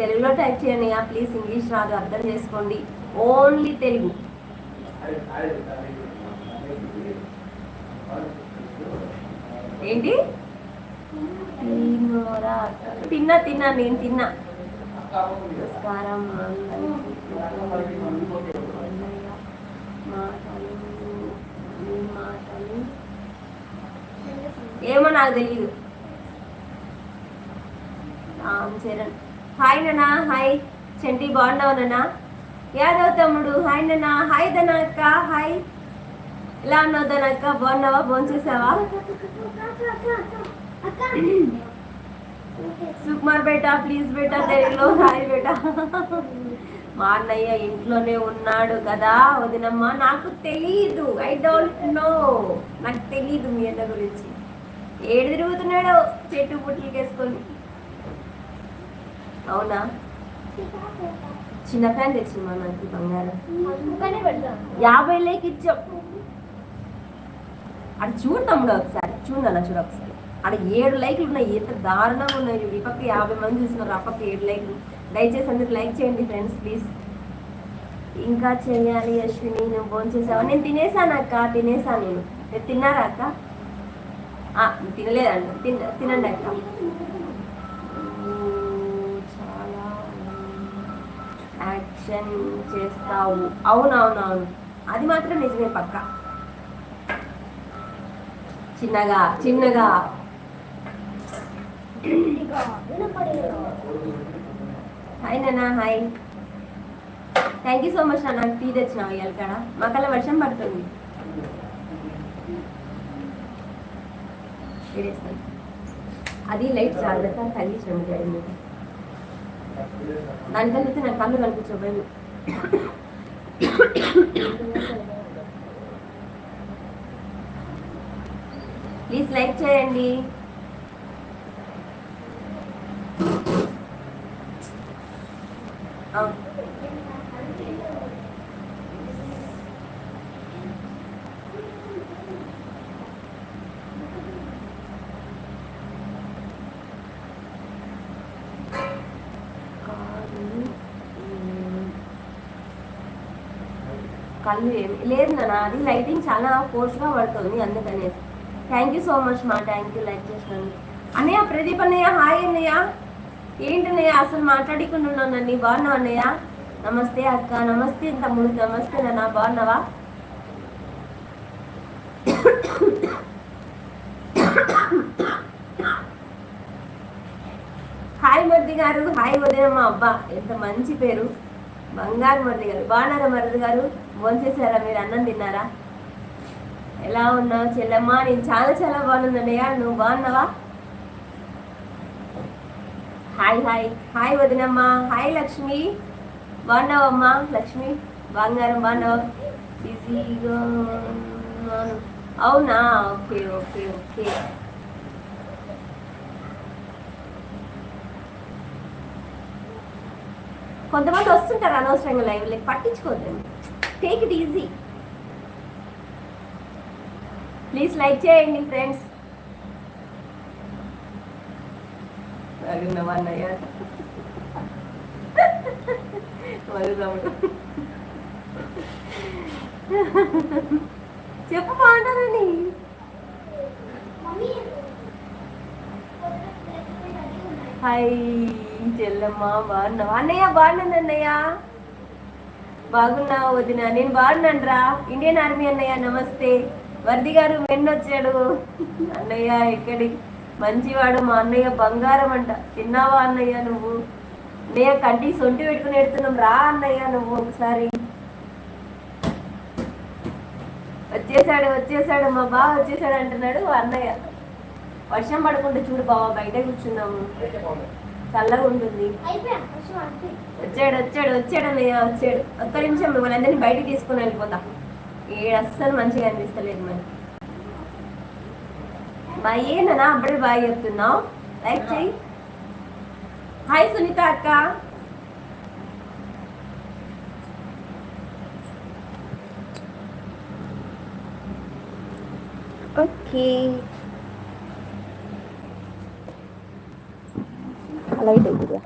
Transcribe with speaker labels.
Speaker 1: తెలుగులో టైప్ చేయండి please. English రాదు, అర్థం చేసుకోండి. ఓన్లీ తెలుగు. ఏంటి తిన్నా తిన్నా నేను తిన్నా. నమస్కారం. మాటలు ఏమో నాకు తెలియదు. రామ్ చరణ్ హాయ్ నానా. హాయ్ చంటి, బాగున్నావు నానా? యాదవ్ తమ్ముడు హాయ్ నానా. హాయ్ ధనక్క. హాయ్, ఎలా ఉన్నావు ధనక్క? బాగున్నావా? భోంచేసావా? సుకుమార్ బేటా ప్లీజ్ బేటా తెలుగులో హాయ్ బేటా. మా అన్నయ్య ఇంట్లోనే ఉన్నాడు కదా వదినమ్మ? నాకు తెలీదు, ఐ డోంట్ నో, నాకు తెలీదు మీ అన్న గురించి. ఏడు తిరుగుతున్నాడు చెట్టు పుట్టికి వేసుకొని. అవునా? చిన్న ఫ్యాన్ తెచ్చింది నాకు బంగారం. 50 ఇచ్చాం. అది చూడు తమ్ముడు ఒకసారి, చూడన్నా చూడ ఒకసారి. అక్కడ 7 లైక్లు ఉన్నాయి. ఎంత దారుణంగా ఉన్నాయి. ఈ పక్క 50 మంది చూస్తున్నారు, ఆ పక్క 7 లైక్లు. దయచేసి అందరికి లైక్ చేయండి ఫ్రెండ్స్ ప్లీజ్. ఇంకా చేయాలి. అశ్విని నువ్వు ఫోన్ చేసావా? నేను తినేసాను అక్క, తినేసాను నేను. మీరు తిన్నారా అక్క? తినలేదండి. తినండి అక్క. చాలా యాక్షన్ చేస్తావు. అవునవునవును, అది మాత్రం నిజమే పక్క. చిన్నగా చిన్నగా. హాయ్ నానా. Hi, thank you so much నాన్న. టీ తెచ్చినావు ఇవాళ కాడ. మాకల్లా వర్షం పడుతుంది. అది లైట్ జాగ్రత్త తగిలించండి జరిగింది. దాని కలిగితే నాకు కళ్ళు కనిపించబోయింది. ప్లీజ్ లైక్ చేయండి. కళ్ళు ఏమి లేదు నాన్న, అది లైటింగ్ చాలా ఫోర్స్గా పడుతుంది అందుకనేసి. థ్యాంక్ యూ సో మచ్ మా. థ్యాంక్ యూ లైక్ చేసినాను. అన్నయ్య ప్రదీప్ అన్నయ్య హాయ్ అన్నయ్య. ఏంటన్నయ్య అసలు మాట్లాడకుండా ఉన్నానండి. బాగున్నావు అన్నయ్య? నమస్తే అక్క. నమస్తే తమ్ముడు. నమస్తే నాన్న, బాగున్నావా? హాయ్ మరిది గారు. హాయ్ వదినమ్మ. అబ్బా ఎంత మంచి పేరు, బంగారు మరిది గారు. బాగున్నారా మరిది గారు? భోంచేసారా మీరు? అన్నం తిన్నారా? ఎలా ఉన్నావు చెల్లమ్మ? నేను చాలా చాలా బాగున్నానయ్యా. నువ్వు బాగున్నావా? Hi hi. హాయ్ వదినమ్మ. హాయ్ లక్ష్మి. బాగున్నావమ్మా లక్ష్మి? బంగారం బాగున్నావా? బిజీగా ఉన్నాను. అవునా? Okay okay okay. కొంతమంది వస్తుంటారు అనవసరంగా లైవ్, లైక్ పట్టించుకోవద్దండి. Take it easy. Please like చేయండి ఫ్రెండ్స్. అన్నయ్య చెప్పు బాగుంటారని. హాయ్ చెల్లమ్మ. బాగున్నావా అన్నయ్య? బాగున్నాను అన్నయ్య. బాగున్నావు వదిన? నేను బాగున్నాను రా. ఇండియన్ ఆర్మీ అన్నయ్య నమస్తే. వర్ది గారు మెన్నొచ్చాడు. అన్నయ్య ఎక్కడి మంచివాడు మా అన్నయ్య, బంగారం అంట. తిన్నావా అన్నయ్య నువ్వు? అన్నయ్య కంటికి సొంటి పెట్టుకుని ఎడుతున్నాం రా అన్నయ్య నువ్వు ఒకసారి. వచ్చేసాడు వచ్చేసాడు మా బావ వచ్చేసాడు అంటున్నాడు అన్నయ్య. వర్షం పడకుండా చూడు బావ, బయట కూర్చున్నాము, చల్లగా ఉంటుంది. వచ్చాడు వచ్చాడు వచ్చాడు అన్నయ్య వచ్చాడు. ఒక్క నిమిషం మిమ్మల్ని అందరినీ బయటికి తీసుకుని వెళ్ళిపోతా. ఏడు అస్సలు మంచిగా అనిపిస్తలేదు మరి. బాయ్ ఏనా? అప్పుడే బాయ్ చెప్తున్నావు. లైక్ చెయ్యి. హాయ్ సునీత అక్క. ఓకే లైట్ అవుతుందా?